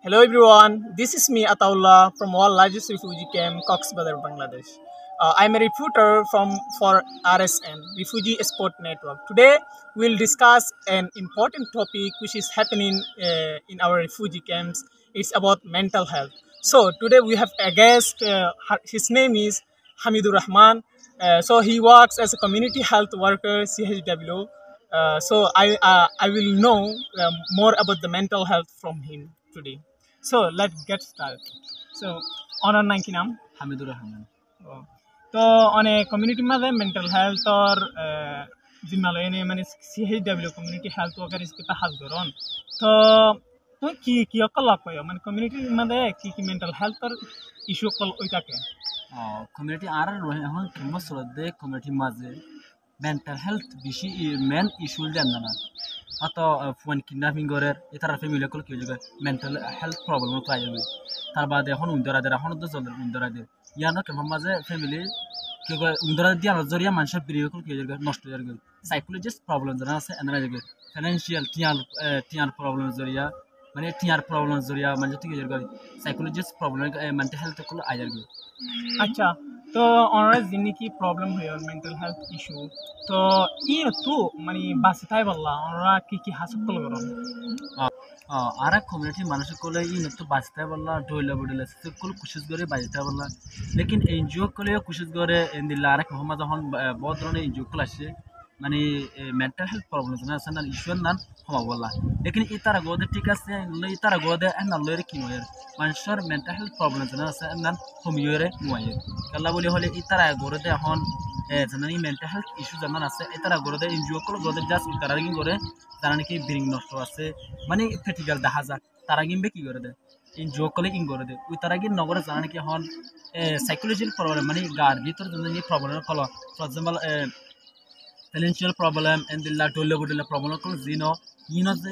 Hello everyone, this is me Ataullah from world largest refugee camp Cox's Bazar, Bangladesh. I'm a reporter from for RSN Refugee Sport Network. Today we'll discuss an important topic which is happening in our refugee camps. It's about mental health. So today we have a guest. His name is Hamidur Rahman. So he works as a community health worker CHW. So I will know more about the mental health from him today. So let's get started. So onar nang ki naam? Hamidur Rahman. Oh. তো অনেক community মাঝে mental health আর জিম্মালয় এনে মানে CHW community health worker ইসকে হাল ধরন তো তুই কি অকল লাগ পাইও মানে কমিউনিটি মাঝে কি মেন্টাল হেলথ আর ইস্যু অকল ওইটাকে কমিউনিটি আর এখন ফেমাস দে কমিউনিটি মাঝে মেন্টাল হেলথ বেশি মেন ইস্যু দেন না অত ফোন কিডন্যাপিং করে এটার ফ্যামিলি কল কি হয়ে মেন্টাল হেলথ প্রবলেম পাই যাবে তার বাদে এখন উন্দরাদের এখন তো চলে উন্দরাদের ইয়ানো কেমন মাঝে ফ্যামিলি কি উন্দরা দিয়ে জরিয়া মানুষের প্রিয় কল কি হয়ে নষ্ট হয়ে গেল সাইকোলজিস্ট প্রবলেম যারা আছে এনারা যাবে ফাইন্যান্সিয়াল টিয়ার প্রবলেম জরিয়া মানে টিয়ার প্রবলেম জরিয়া মানে ঠিক হয়ে গেল psychologist problem mental health call I যাবে আচ্ছা তো ওনারা যিনি কি প্রবলেম হয় মেন্টাল হেলথ ইস্যু তো ই তো মানে বাঁচিতাই বললা ওনারা কি হাসপাতাল করেন আর কমিউনিটি মানুষের কোলে ই তো বাঁচতে বললা ডইলা বডিলা সকল কোশিশ করে বাঁচতে বললা লেকিন এনজিও কোলে কোশিশ করে এন্দিলা আর মোহাম্মদ যখন বহুত ধরনের এনজিও কোল আসছে মানে মেন্টাল হেলথ প্রবলেম না আছে না ইস্যু নান হমা বললা লেকিন ইতারা গোদে ঠিক আছে ইতারা গোদে না লরে কি নয় মানুষের মেন্টাল হেলথ প্রবলেম না আছে নান হমিয়রে নয় আল্লাহ বলি হলে ইতারা গোদে এখন জানানি মেন্টাল হেলথ ইস্যু জানান আছে ইতারা গোদে এনজিও কোল গোদে জাস্ট ইতারা কি করে যারা নাকি ব্রেন নষ্ট আছে মানে ক্রিটিক্যাল দেখা যায় তারা কিনবে কি করে দেয় ইন জোক করলে ইন করে দেয় ওই তারা কিন্তু নগরে জানা নাকি হন সাইকোলজিক্যাল প্রবলেম মানে গার ভিতর যে প্রবলেম কল for example financial problem and দিল্লা টলে বডলে প্রবলেম কল জিনো ইন যে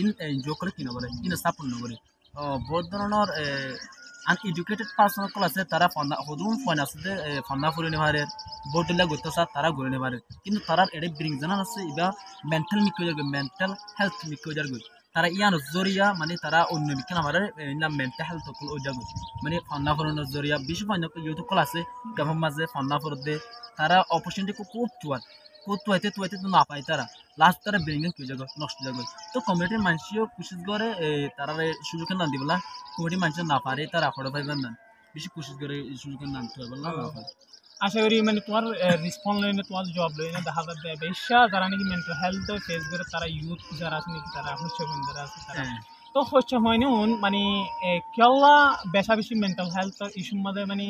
ইন জোক করে কি নগরে ইন সাপোর্ট নগরে বহুত ধরনের আনএডুকেটেড পার্সন কল আছে তারা হদুম ফোন আছে ফন্না ফুরে নেভারে বোর্ডলা গতসা তারা ঘুরে নেভারে কিন্তু তারা এডে ব্রিং জানা আছে ইবা মেন্টাল মিকো যাবে মেন্টাল হেলথ মিকো যাবে তারা ইয়ান জরিয়া মানে তারা অন্য বিকেন আমার না মেন্টাল হেলথ কল ও যাবে মানে ফন্না ফুরনের জরিয়া বেশি ফাইন ইউটিউব কল আছে গাফম মাঝে ফন্না ফুর দে তারা অপরচুনিটি খুব তুয়াইতে তো না পায় তারা লাস্ট তারা ব্রিং কি যাবে নষ্ট যাবে তো কমিউনিটির মানুষও কোশিশ করে তারা সুযোগ না দিবলা কমিউনিটি মানুষ না পারে তারা খড় পাইবেন না বেশি কোশিশ করে সুযোগ না দিতে হবে না আশা করি মানে তোমার রেসপন্স লইনে তোমার জব লইনে দেখা যাবে বেশা যারা নাকি মেন্টাল হেলথ ফেস করে তারা ইউথ যারা আছে নাকি তারা হচ্ছে যারা আছে তারা তো হচ্ছে হয়নি মানে কেলা বেশা বেশি মেন্টাল হেলথ ইস্যুর মধ্যে মানে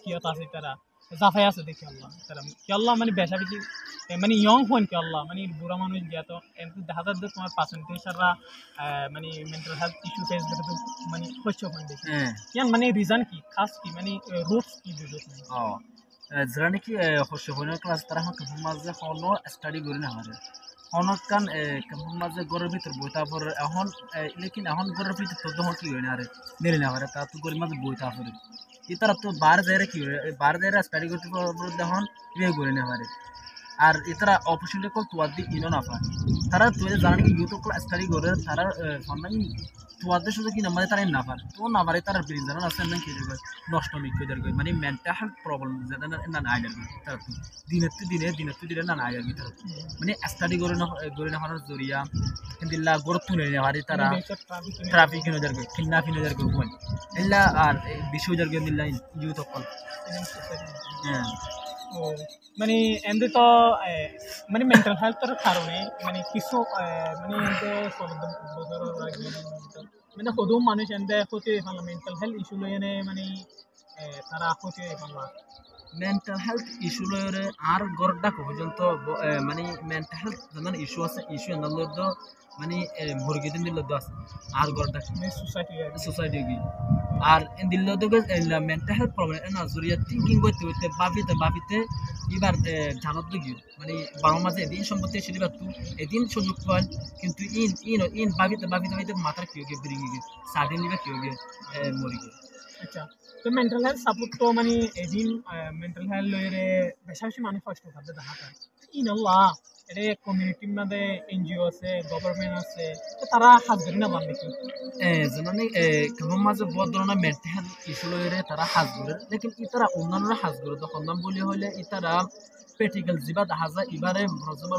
কিয়ত আছে তারা জাফাই আছে দেখি আল্লাহ তারা কেলা মানে বেশা বেশি মানে ইয়ং হন কেলা মানে বুড়া মানুষ গিয়া তো এমনি দেখা যাবে তোমার পার্সেন্টেজ তারা মানে মেন্টাল হেলথ ইস্যু ফেস করে তো মানে হচ্ছে হন দেখি ইয়ান মানে রিজন কি খাস কি মানে রুটস কি বুঝো যারা নাকি হচ্ছে হইনের ক্লাস তারা এখন কেমন মাঝে হনো স্টাডি করে না আমাদের হনক কান কেমন মাঝে ঘরের ভিতর বইতা পড়ে এখন লেকিন এখন ঘরের ভিতর তো তখন কি হয় না আরে নেলে না পারে তারা তো ঘরের মাঝে বইতা পড়ে ই তারা তো বার যায় কি হয় বার যায় স্টাডি করতে পড়ে তখন ইয়ে করে না পারে আর এতারা অপরচুনিটি কল তোয়ার দিক ইনো না পায় তারা তুই জানা নাকি ইউটিউব কল স্টাডি করে তারা সন্ধান তোয়াদের শুধু কি নাম্বারে তারা না পারে তো না পারে তারা ব্রেন জানা আছে না কি নষ্ট মিক হয়ে যাবে মানে মেন্টাল হেলথ প্রবলেম যেটা না না আইডার তারা দিনে না না আইডার তারা মানে স্টাডি করে না হওয়ার জরিয়া কিন্তু গড় তুলে নেওয়া পারে তারা ট্রাফিক কিনে যাবে কিডন্যাপিং হয়ে যাবে কোন এলা আর বিশ্ব যাবে দিল্লা ইউথ কল হ্যাঁ মানে এমনি তো মানে মেন্টাল হেলথের কারণে মানে কিছু মানে মানে সদুম মানুষ এমনি ক্ষতি হয়ে মেন্টাল হেলথ ইস্যু লইনে মানে তারা ক্ষতি হয়ে মেন্টাল হেলথ ইস্যু লয়রে আর গড়টা পর্যন্ত মানে মেন্টাল হেলথ যেমন ইস্যু আছে ইস্যু এনার মানে মুরগি দিন দিল আছে আর গড়টা সোসাইটি গি আর দিল মেন্টাল হেলথ প্রবলেম না জরিয়া থিঙ্কিং করতে হইতে ভাবিতে এবার জানত গি মানে বারো মাসে এদিন সম্পত্তি এসে দিবার তুই এদিন সুযোগ পান কিন্তু ইন ভাবিতে মাথার কি হয়ে ব্রিং গিয়ে সাদিন দিবা কি হয়ে মরি গিয়ে আচ্ছা তো মেন্টাল হেলথ সাপোর্ট তো মানে এদিন মেন্টাল হেলথ লইরে বেশি বেশি মানুষ কষ্ট করতে দেখা যায় ইনল্লাহ এটা কমিউনিটির মধ্যে এনজিও আছে গভর্নমেন্ট আছে তো তারা হাত ধরে না বান দেখি যেমন কেমন মাঝে বহুত ধরনের মেন্টাল ইস্যু লইরে তারা হাজ করে লেকিন ইতারা অন্যান্যরা হাজ করে তখন নাম বলি হইলে ইতারা প্র্যাকটিক্যাল যিবা দেখা যায় ইবারে প্রথমে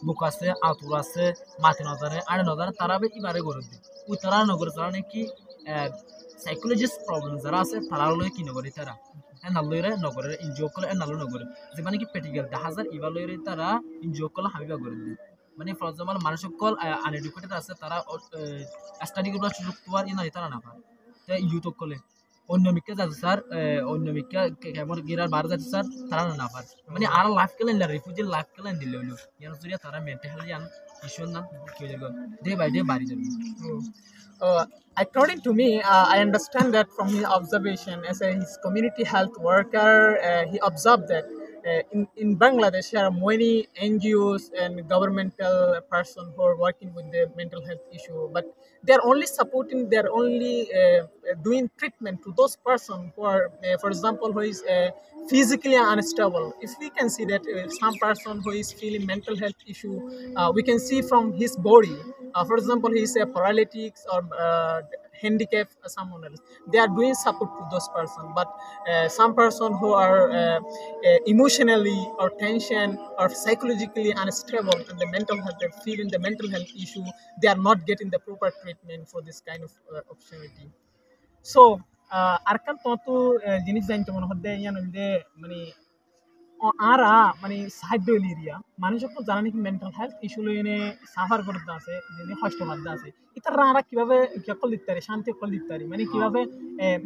বুক আছে আতুর আছে মাতি নজরে আড়ে নজরে তারা ইবারে করে দিই ওই তারা নগরে তারা নাকি সাইকোলজিস্ট প্রবলেম যারা আছে তারা লই কি নগরে তারা নালইরে নগরে এনজিও কলে নালো নগরে যে মানে কি প্র্যাকটিক্যাল দেখা যায় ইবা লইরে তারা এনজিও কলে হাবিবা করে দিই মানে ফর এক্সাম্পল মানুষ সকল আনএডুকেটেড আছে তারা স্টাডি করবার সুযোগ পাওয়ার ইনা তারা না পায় তাই ইউথ কলে অন্য মিকে যাচ্ছে স্যার অন্য মিকে কেমন গিরার বার যাচ্ছে স্যার তারা না পারে মানে আর লাইফ কেলেন রিফিউজি লাইফ কেলেন দিলে হইলো ইয়ার জরিয়া তারা মেন্টাল হেলথ ইয়ান ইস্যু না কি হয়ে যাবে ডে বাই ডে বাড়ি যাবে According to me, I understand that from his observation as his community health worker, he observed that in Bangladesh there are many NGOs and governmental person who are working with the mental health issue, but they are only supporting, they are only doing treatment to those person who are, for example, who is physically unstable. If we can see that some person who is feeling mental health issue, we can see from his body. For example, he is a paralytics or handicap someone else. They are doing support to those person, but some person who are emotionally or tension or psychologically unstable and the mental health, they feeling the mental health issue, they are not getting the proper treatment for this kind of opportunity. So Arkan তো জিনিস জানতে মনে হচ্ছে ইয়ান হইলে মানে আরা মানে সাহায্য area মানুষ তো জানা নাকি মেন্টাল হেলথ ইস্যু লইনে সাফার করতে আছে যিনি কষ্ট করতে আছে ইতারা আরা কিভাবে কল দিতে পারে শান্তি কল দিতে পারে মানে কিভাবে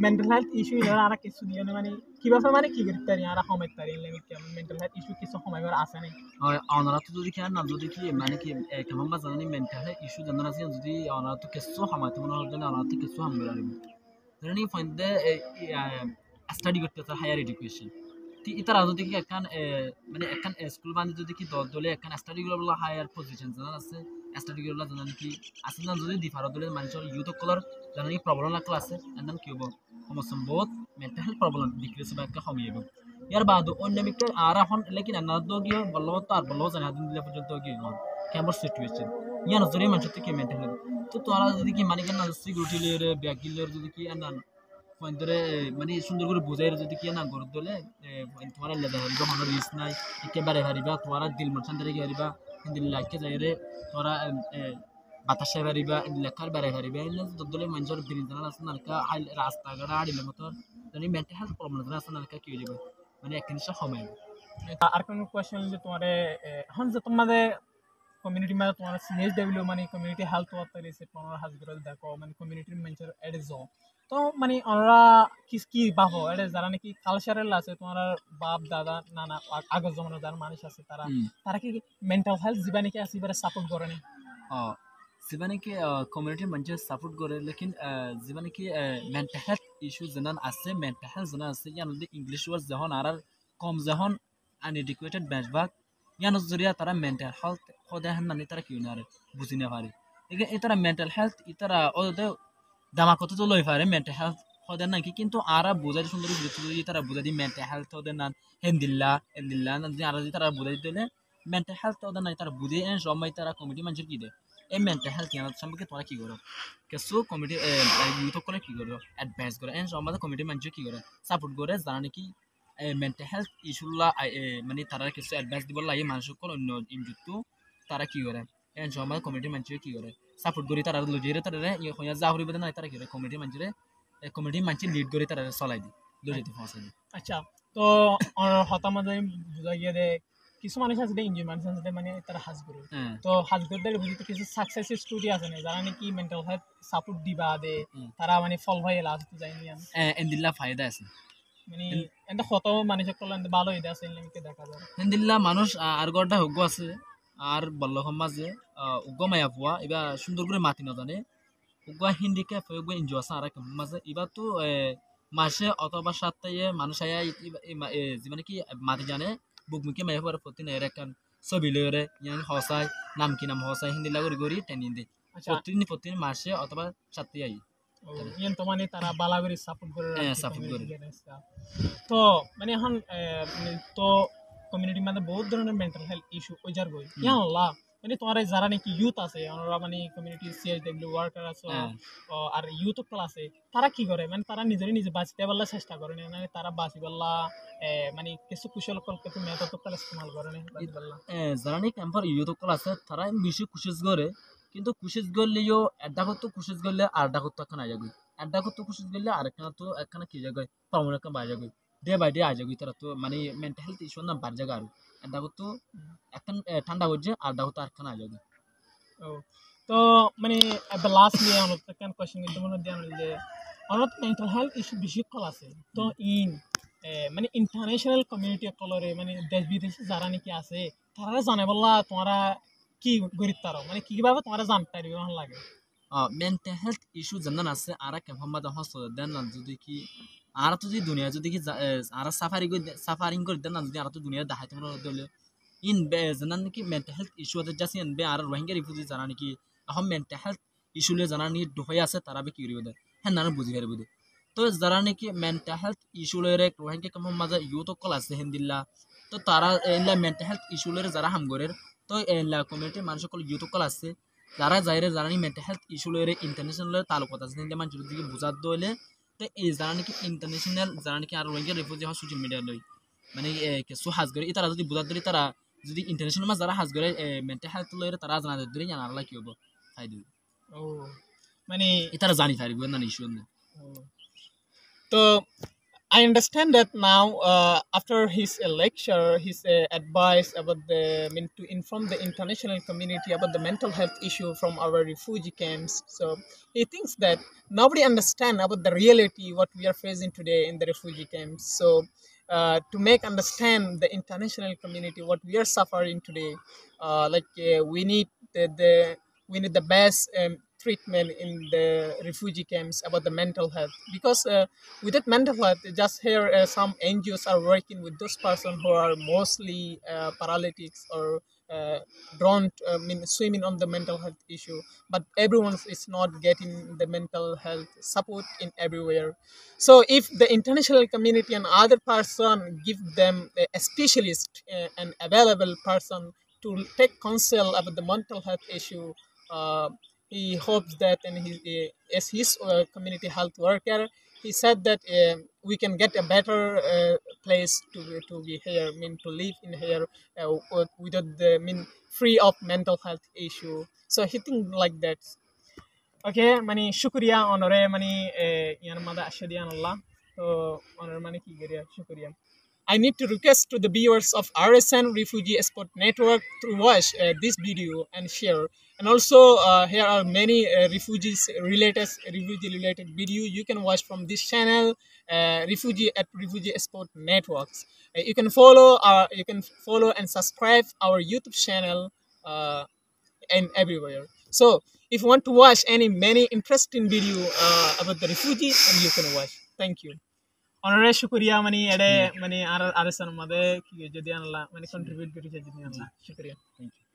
মেন্টাল হেলথ ইস্যু ইনারা আরা কিছু দিয়ে মানে কিভাবে মানে কি করতে পারি আরা কমাইতে পারি মেন্টাল হেলথ ইস্যু কিছু কমাইবার আছে নাই ওনারা তো যদি কেন না যদি কি মানে কি কেমন বা জানি মেন্টাল হেলথ ইস্যু জানা আছে যদি ওনারা তো কিছু কমাইতে মনে হচ্ছে না ওনারা তো কিছু হামবে পারবে জানি ফাইন্দে স্টাডি করতে হায়ার এডুকেশন ইতারা যদি কি একখান মানে একখান স্কুল বান্ধে যদি কি দলে একখান স্টাডি করবলা হায়ার পজিশন জানা আছে স্টাডি করবলা জানা কি আছে না যদি দিফার দলে মানুষের ইউথ কলর জানা কি প্রবলেম লাগলা আছে এন্ড কি হবো সমস্যা বহুত মেন্টাল হেলথ প্রবলেম ডিক্রিজ বা একটা কমিয়ে যাবে ইয়ার বাদ অন্য মিকে আর এখন লেকিন আনার দো গিয়ে বললো তো আর বললো জানা দিন দিলে পর্যন্ত গিয়ে কেমন সিচুয়েশন ইয়ার নজরে মানুষের থেকে মেন্টাল হেলথ তো তোরা যদি কি মানে কেন সিকিউরিটি লেয়ার ব্যাগিলের যদি কি আনান ধরে মানে সুন্দর করে বুঝাই যদি কি না গরু দলে তোমার লেদা হারিবা কোনো রিস্ক নাই একেবারে হারিবা তোমার দিল মনসান ধরে হারিবা দিল লাইকে যাই রে তোরা বাতাসে হারিবা লেখার বেড়ে হারিবা এগুলো দলে মানুষের দিন জানা আছে নালকা রাস্তাঘাট আড়িলে মতো জানি মেন্টাল হেলথ প্রবলেম জানা আছে নালকা কি হয়ে যাবে মানে এক জিনিসটা সময় আর কোনো কোয়েশ্চেন যে তোমার এখন যে তোমাদের কমিউনিটি মানে তোমার সিএস ডব্লিউ মানে কমিউনিটি হেলথ ওয়ার্কার এসে তোমার হাজবেন্ড দেখো মানে কমিউনিটির মানুষের এডে যাও তো মানে ওরা কি ভাবো এটা যারা নাকি কালচারাল আছে তোমার বাপ দাদা নানা আগের জমানার যারা মানুষ আছে তারা তারা কি মেন্টাল হেলথ জীবা নাকি আছে এবারে সাপোর্ট করে না যেবা নাকি কমিউনিটির মানুষের সাপোর্ট করে লেকিন যেবা নাকি মেন্টাল হেলথ ইস্যু যেন আছে মেন্টাল হেলথ যেন আছে ইয়ান ইংলিশ ওয়ার্ড যখন আর কম যখন আনএডুকেটেড বেশভাগ ইয়ান জরিয়া তারা মেন্টাল হেলথ সদায় হান্নানি তারা কি না বুঝি না পারে এটারা মেন্টাল হেলথ ইতারা ওদের দামা কত তো লই পারে মেন্টাল হেলথ সদায় নাকি কিন্তু আরা বুঝাই সুন্দর যদি তারা বুঝাই দিই মেন্টাল হেলথ ওদের না হেন্দিল্লা হেন্দিল্লা আর যদি তারা বুঝাই দিলে মেন্টাল হেলথ ওদের নাই তারা বুঝে সময় তারা কমিটি মানুষের কি দেয় এই মেন্টাল হেলথ কেন সম্পর্কে তোরা কি করো কিছু কমিটি ইউথ করে কি করো অ্যাডভাইস করে এন সম্বন্ধে কমিটি মানুষ কি করে সাপোর্ট করে জানা নাকি মেন্টাল হেলথ ইস্যুলা মানে তারা কিছু অ্যাডভাইস দিব লাগে মানুষসকল অন্য ইনজুক্ত তারা কি করে এন সম্বন্ধে কমিটি মানুষ কি করে সাপোর্ট করি তারা লজিরে তারা যা হরিব না তারা কি করে কমিটি মানুষ লিড করে তারা চলাই দিই লজিতে পৌঁছাই দিই আচ্ছা তো হতামাজে বুঝা গিয়ে দে কিছু মানুষ আছে ইঞ্জিন মানুষ আছে মানে তারা হাজ করে তো হাজ করতে বুঝতে কিছু সাকসেস স্টোরি আছে না যারা নাকি মেন্টাল হেলথ সাপোর্ট দিবা দে তারা মানে ফল হয়ে লাস্ট যায়নি এন্দিল্লা ফায়দা আছে মানে এটা কত মানুষের কল্যাণ ভালো এটা আছে এমনিকে দেখা যায় এন্দিল্লা মানুষ আর গড়টা হুগ্গ আছে আর বল্ল সমাজে উগ্গ মায়া পোৱা এবার সুন্দর করে মাতি না জানে উগ্গ হিন্দিকে উগ্গ ইনজো আছে আর মাঝে এবার তো মাসে অথবা সপ্তাহে মানুষ আয়া মানে কি মাতি জানে বুকমুখে মায়া পরে প্রতি নেই একান ছবি লয়ে ইয়ান হসাই নাম কি নাম হসাই হিন্দি লাগরি গরি টেনি দে প্রতি মাসে অথবা সপ্তাহে আই ইয়ান তো মানে তারা বালাগরি সাপোর্ট করে সাপোর্ট করে তো মানে এখন তো কমিউনিটির মধ্যে বহুত ধরনের মেন্টাল হেলথ ইস্যু ওইজার গই ইয়া আল্লাহ মানে তোমার যারা নাকি ইউথ আছে ওরা মানে কমিউনিটি সিএসডব্লিউ ওয়ার্কার আছে আর ইউথ ক্লাস আছে তারা কি করে মানে তারা নিজে বাঁচতে পারলে চেষ্টা করে না মানে তারা বাঁচি পারলা মানে কিছু কুশল কিছু মেথড ইস্তেমাল করে না যারা নাকি ক্যাম্পার ইউথ ক্লাস আছে তারা বেশি কুশিস করে কিন্তু কুশিস করলেও একটা করতে কুশিস করলে আরেকটা করতে এখন আয় যাবে একটা করতে কুশিস করলে আরেকখানা তো একখানা কি জায়গায় পারমন একটা বাই যাবে ডে বাই ডে আয় যাবে তারা তো মানে মেন্টাল হেলথ ইস্যু না বাড় জায়গা আর একটা করতে এখন ঠান্ডা হচ্ছে আরেকটা করতে আরেকখানা আয় যাবে তো মানে at the last নিয়ে অনেক একটা কোশ্চেন কিন্তু মনে দিয়ে যে অনেক মেন্টাল হেলথ ইস্যু বেশি কল আছে তো মানে ইন্টারন্যাশনাল কমিউনিটি কলরে মানে দেশ বিদেশে যারা নাকি আছে তারা জানে বললা তোমরা কি গরিব তারো মানে কিভাবে তোমরা জানতে পারবে ভালো লাগে মেন্টাল হেলথ ইস্যু জানান আছে আর কেমন বাদা হস দেন না যদি কি আর তো যদি দুনিয়া যদি কি আর সাফারিং করে দেন না যদি আর তো দুনিয়া দেখাইতে মনে হলে ইন বে জানান নাকি মেন্টাল হেলথ ইস্যু আছে জাসি ইন বে আর রোহিঙ্গা রিফিউজি জানা নাকি এখন মেন্টাল হেলথ ইস্যু লে জানা নি ডুহাই আছে তারা বে কি করিবে দে হ্যাঁ না বুঝি পারবে দে তো যারা নাকি মেন্টাল হেলথ ইস্যু লে রোহিঙ্গা কেমন মাজা ইউথ কল আছে হিন্দিল্লা তো তারা এলা মেন্টাল হেলথ ইস্যু লে যারা হামগরের তো এলা কমিউনিটি মানুষ কল ইউথ কল আছে যারা যাইরে যারা নি মেন্টাল হেলথ ইস্যু লে ইন্টারন্যাশনাল তালুকত আছে হিন্দে মানুষ দিকে বুঝাত দইলে তো এই যারা নাকি ইন্টারন্যাশনাল যারা নাকি আর রোহিঙ্গা রিফিউজি হয় সোশ্যাল মিডিয়া লই মানে কিছু হাজ করে তারা যদি বুঝাত ধরে তারা যদি ইন্টারন্যাশনাল মাছ যারা হাজ করে মেন্টাল হেলথ লইরে তারা জানা ধরে জানার কি হবো খাই দিব ও মানে তারা জানি পারিব না ইস্যু না তো I understand that now after his lecture, his advice about to inform the international community about the mental health issue from our refugee camps. So he thinks that nobody understand about the reality what we are facing today in the refugee camps. So to make understand the international community what we are suffering today, we need the best treatment in the refugee camps about the mental health because with that mental health just here some NGOs are working with those persons who are mostly paralytics or drawn swimming on the mental health issue but everyone is not getting the mental health support in everywhere. So if the international community and other person give them a specialist and available person to take counsel about the mental health issue, he hopes that and as his community health worker he said that we can get a better place to be here to live in here without the free of mental health issue. So he think like that. Okay mani shukriya honore mani yan mada ashadiyan allah to honor mani ki gariya shukriya. I need to request to the viewers of RSN Refugee Export Network to watch this video and share. And also here are many refugee related video you can watch from this channel, Refugee Export Networks. You can follow and subscribe our YouTube channel and everywhere. So if you want to watch many interesting video about the refugees, and you can watch. Thank you. অনরে শুকরিয়া মানে এডে মানে আর আরএসএন মধ্যে কি যদি আনলা মানে contribute করেছে যদি আনলা শুকরিয়া থ্যাংক ইউ